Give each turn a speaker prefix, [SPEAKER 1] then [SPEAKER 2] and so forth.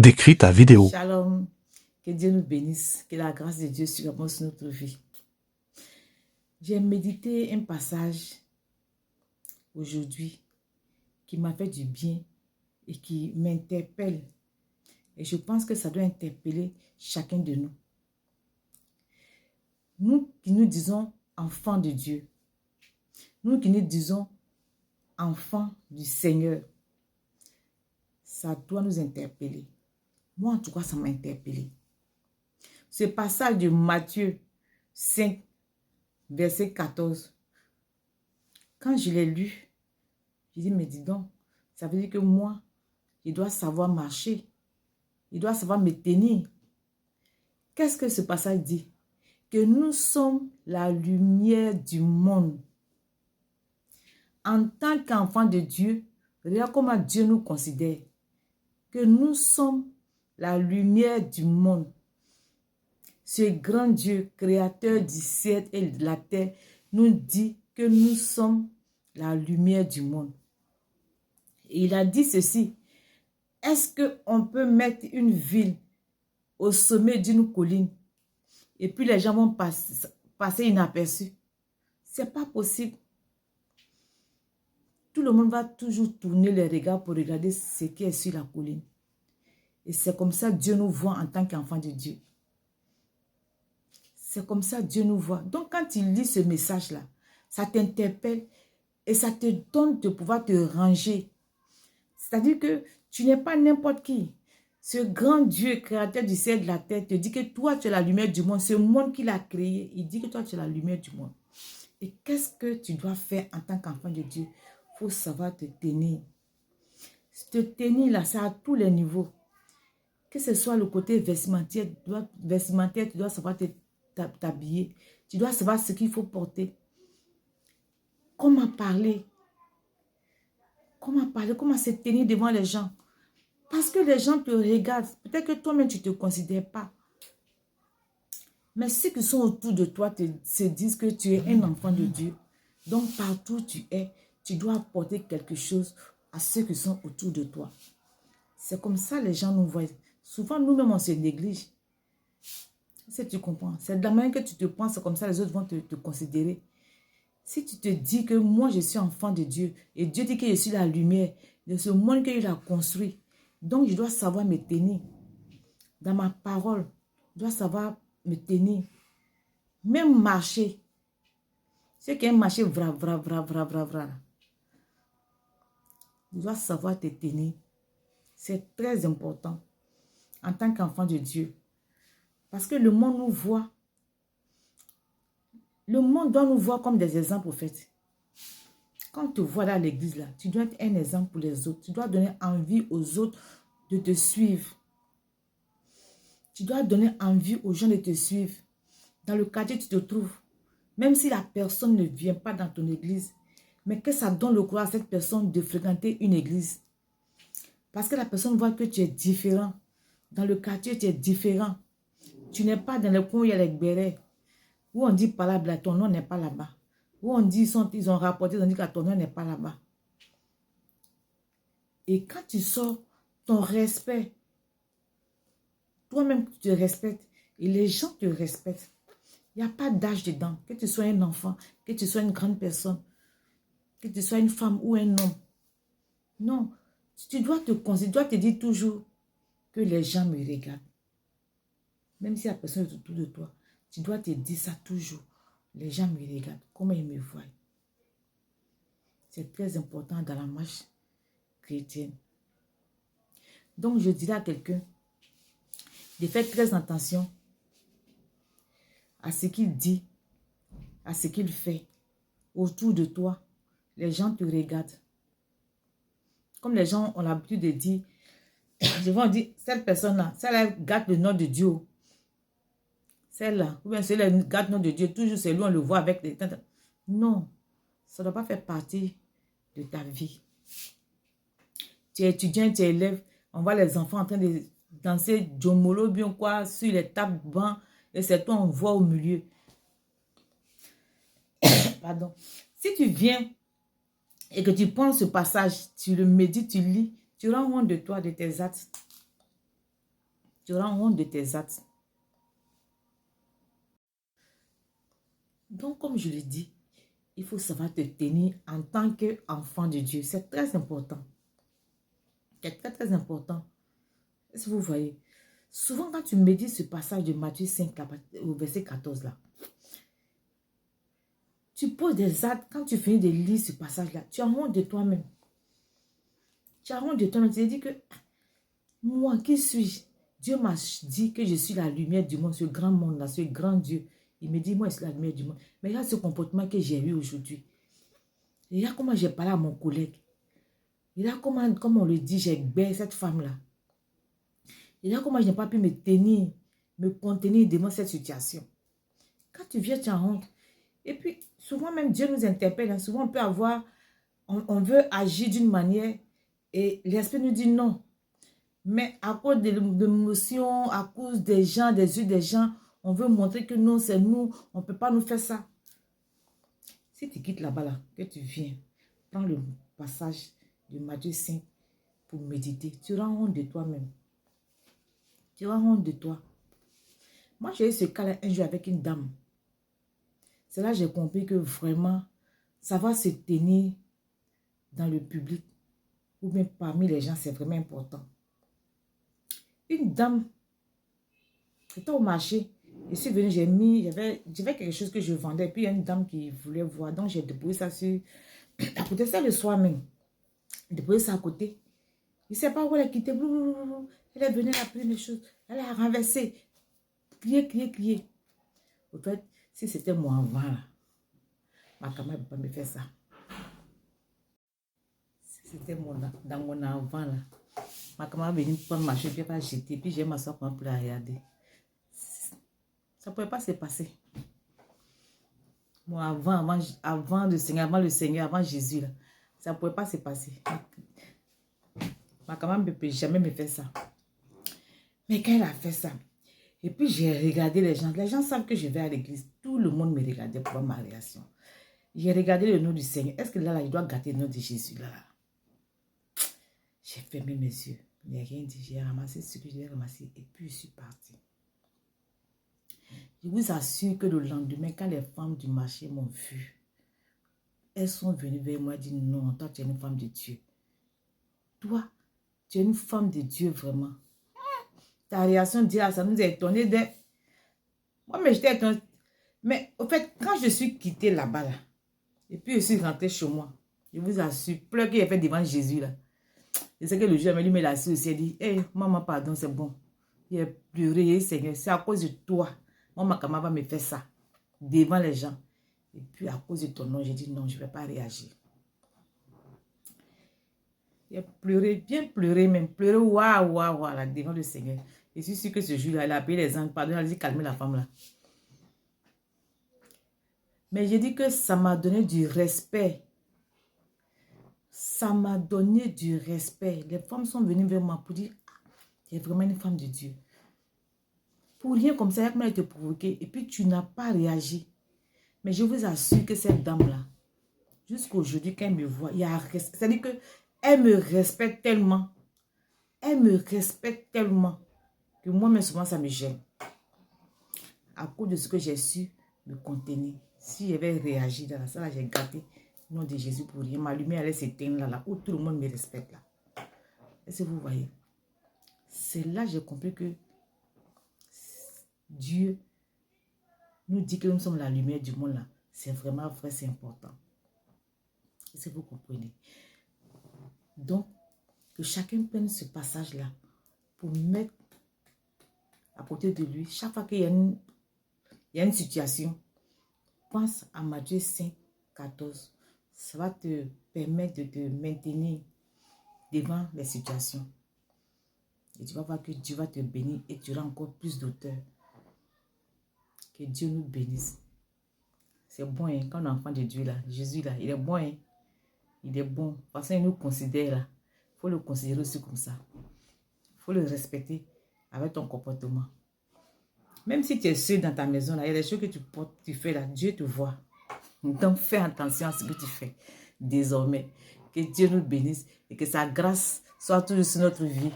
[SPEAKER 1] Décris ta vidéo.
[SPEAKER 2] Shalom, que Dieu nous bénisse, que la grâce de Dieu surabonde sur notre vie. J'ai médité un passage aujourd'hui qui m'a fait du bien et qui m'interpelle. Et je pense que ça doit interpeller chacun de nous. Nous qui nous disons enfants de Dieu, nous qui nous disons enfants du Seigneur, ça doit nous interpeller. Moi, en tout cas, ça m'a interpellé. Ce passage de Matthieu 5, verset 14, quand je l'ai lu, j'ai dit, mais dis donc, ça veut dire que moi, je dois savoir marcher. Je dois savoir me tenir. Qu'est-ce que ce passage dit? Que nous sommes la lumière du monde. En tant qu'enfants de Dieu, regarde comment Dieu nous considère. Que nous sommes la lumière du monde. Ce grand Dieu, créateur du ciel et de la terre, nous dit que nous sommes la lumière du monde. Et il a dit ceci. Est-ce qu'on peut mettre une ville au sommet d'une colline et puis les gens vont passer inaperçus? C'est pas possible. Tout le monde va toujours tourner les regards pour regarder ce qui est sur la colline. Et c'est comme ça que Dieu nous voit en tant qu'enfants de Dieu. C'est comme ça que Dieu nous voit. Donc quand tu lis ce message-là, ça t'interpelle et ça te donne de pouvoir te ranger. C'est-à-dire que tu n'es pas n'importe qui. Ce grand Dieu, créateur du ciel et de la terre, te dit que toi, tu es la lumière du monde. Ce monde qu'il a créé, il dit que toi, tu es la lumière du monde. Et qu'est-ce que tu dois faire en tant qu'enfant de Dieu? Il faut savoir te tenir. Te tenir là, c'est à tous les niveaux. Que ce soit le côté vestimentaire, tu dois savoir t'habiller. Tu dois savoir ce qu'il faut porter. Comment parler. Comment parler, comment se tenir devant les gens. Parce que les gens te regardent. Peut-être que toi-même, tu ne te considères pas. Mais ceux qui sont autour de toi se disent que tu es un enfant de Dieu. Donc, partout où tu es, tu dois apporter quelque chose à ceux qui sont autour de toi. C'est comme ça que les gens nous voient. Souvent, nous-mêmes, on se néglige. Si tu comprends. C'est de la manière que tu te penses, comme ça, les autres vont te considérer. Si tu te dis que moi, je suis enfant de Dieu, et Dieu dit que je suis la lumière de ce monde qu'il a construit, donc je dois savoir me tenir. Dans ma parole, je dois savoir me tenir. Même marcher. C'est qu'un marché vra. Tu dois savoir te tenir. C'est très important en tant qu'enfant de Dieu. Parce que le monde nous voit. Le monde doit nous voir comme des exemples au fait. Quand tu te vois dans l'église là, tu dois être un exemple pour les autres. Tu dois donner envie aux autres de te suivre. Tu dois donner envie aux gens de te suivre. Dans le quartier, tu te trouves. Même si la personne ne vient pas dans ton église, mais que ça donne le courage à cette personne de fréquenter une église. Parce que la personne voit que tu es différent. Dans le quartier, tu es différent. Tu n'es pas dans le coin où il y a les bérets. Où on dit pas là, ton nom n'est pas là-bas. Où on dit, ils ont rapporté, ils ont dit que ton nom n'est pas là-bas. Et quand tu sors, ton respect, toi-même tu te respectes et les gens te respectent. Il n'y a pas d'âge dedans. Que tu sois un enfant, que tu sois une grande personne, que tu sois une femme ou un homme. Non, tu dois te considérer, tu dois te dire toujours que les gens me regardent. Même si la personne est autour de toi, tu dois te dire ça toujours. Les gens me regardent, comment ils me voient. C'est très important dans la marche chrétienne. Donc, je dirais à quelqu'un de faire très attention à ce qu'il dit, à ce qu'il fait. Autour de toi, les gens te regardent. Comme les gens ont l'habitude de dire, je vais dire, cette personne-là, celle-là garde le nom de Dieu. Celle-là, ou bien celle-là garde le nom de Dieu. Toujours, c'est lui, on le voit avec les... Non, ça ne doit pas faire partie de ta vie. Tu es étudiant, tu es élève, on voit les enfants en train de danser Djomolo, bien quoi, sur les tables bancs, et c'est toi, on voit au milieu. Pardon. Si tu viens et que tu prends ce passage, tu le médites, tu lis, tu rends compte de toi, de tes actes. Tu auras honte de tes actes. Donc, comme je le dis, il faut savoir te tenir en tant qu'enfant de Dieu. C'est très important. C'est très, très important. Est-ce que vous voyez? Souvent, quand tu médites ce passage de Matthieu 5, là, au verset 14, là, tu poses des actes. Quand tu finis de lire ce passage-là, tu as honte de toi-même. Tu as honte de toi-même. Tu te dis que, moi, qui suis-je? Dieu m'a dit que je suis la lumière du monde, ce grand monde-là, ce grand Dieu. Il me dit, moi, je suis la lumière du monde. Mais regarde ce comportement que j'ai eu aujourd'hui. Regarde comment j'ai parlé à mon collègue. Regarde comment, comme on le dit, j'ai baissé cette femme-là. Regarde comment je n'ai pas pu me tenir, me contenir devant cette situation. Quand tu viens, tu as honte. Et puis, souvent même, Dieu nous interpelle. Hein. Souvent, on peut avoir, on veut agir d'une manière et l'Esprit nous dit non. Mais à cause de l'émotion, à cause des gens, des yeux des gens, on veut montrer que non, c'est nous, on ne peut pas nous faire ça. Si tu quittes là-bas, là, que tu viens, prends le passage de Matthieu 5 pour méditer, tu auras honte de toi-même. Tu auras honte de toi. Moi, j'ai eu ce cas-là un jour avec une dame. C'est là que j'ai compris que vraiment, savoir se tenir dans le public ou bien parmi les gens, c'est vraiment important. Une dame, c'était au marché. Je suis venue, j'avais quelque chose que je vendais. Et puis, il y a une dame qui voulait voir. Donc, j'ai déposé ça à côté de ça le soir même. J'ai déposé ça à côté. Je ne sais pas où elle a quitté. Elle est venue, elle a pris mes choses. Elle a renversé. Crier. En fait, si c'était moi avant, là, ma camarade ne peut pas me faire ça. Si c'était dans mon avant, là, ma camarade venue prendre ma chose, puis elle va jeter. Puis j'ai m'asseoir pour la regarder. Ça ne pouvait pas se passer. Moi, avant le Seigneur, avant Jésus, là, ça ne pouvait pas se passer. Ma camarade ne peut jamais me faire ça. Mais quand elle a fait ça, et puis j'ai regardé les gens savent que je vais à l'église. Tout le monde me regardait pour voir ma réaction. J'ai regardé le nom du Seigneur. Est-ce que là, il doit gâter le nom de Jésus là? J'ai fermé mes yeux. Il n'y a rien dit. J'ai ramassé ce que je devais ramasser et puis je suis partie. Je vous assure que le lendemain, quand les femmes du marché m'ont vu, elles sont venues vers moi et dit non, toi tu es une femme de Dieu. Toi, tu es une femme de Dieu vraiment. Ta réaction dit, ça nous a étonné d'être. Moi, mais j'étais étonnée. Mais au fait, quand je suis quittée là-bas, là, et puis je suis rentrée chez moi, je vous assure, pleurer qu'il a fait devant Jésus là. Je sais que le Dieu m'a lui met la aussi, elle dit, hey, maman, pardon, c'est bon. Il a pleuré, Seigneur, c'est à cause de toi. Moi, ma camarade va me faire ça devant les gens. Et puis à cause de ton nom, j'ai dit non, je ne vais pas réagir. Il a pleuré, bien pleuré même, pleuré, waouh, là, devant le Seigneur. Je suis sûre que ce jour-là, il a appelé les anges, pardon, elle a dit calmer la femme là. Mais j'ai dit que ça m'a donné du respect. Ça m'a donné du respect. Les femmes sont venues vers moi pour dire, tu es vraiment une femme de Dieu. Pour rien comme ça, elle te provoqué. Et puis tu n'as pas réagi. Mais je vous assure que cette dame-là, jusqu'aujourd'hui, quand elle me voit, c'est-à-dire qu'elle me respecte tellement. Elle me respecte tellement que moi-même, souvent, ça me gêne. À cause de ce que j'ai su me contenir. Si j'avais réagi dans la salle, j'ai gâté le nom de Jésus pour rien. Ma lumière allait s'éteindre là, où tout le monde me respecte là. Est-ce que vous voyez? C'est là que j'ai compris que Dieu nous dit que nous sommes la lumière du monde là. C'est vraiment vrai, c'est important. Est-ce que vous comprenez? Donc, que chacun prenne ce passage-là pour mettre à côté de lui. Chaque fois qu'il y a une situation, pense à Matthieu 5, 14. Ça va te permettre de te maintenir devant les situations. Et tu vas voir que Dieu va te bénir et tu auras encore plus d'auteur. Que Dieu nous bénisse. C'est bon, hein, quand on est enfant de Dieu, là, Jésus, là, il est bon. Hein, il est bon. De toute façon, il nous considère, là. Il faut le considérer aussi comme ça. Il faut le respecter avec ton comportement. Même si tu es seul dans ta maison, là, il y a des choses que tu fais là, Dieu te voit. Donc, fais attention à ce que tu fais désormais. Que Dieu nous bénisse et que sa grâce soit toujours sur notre vie.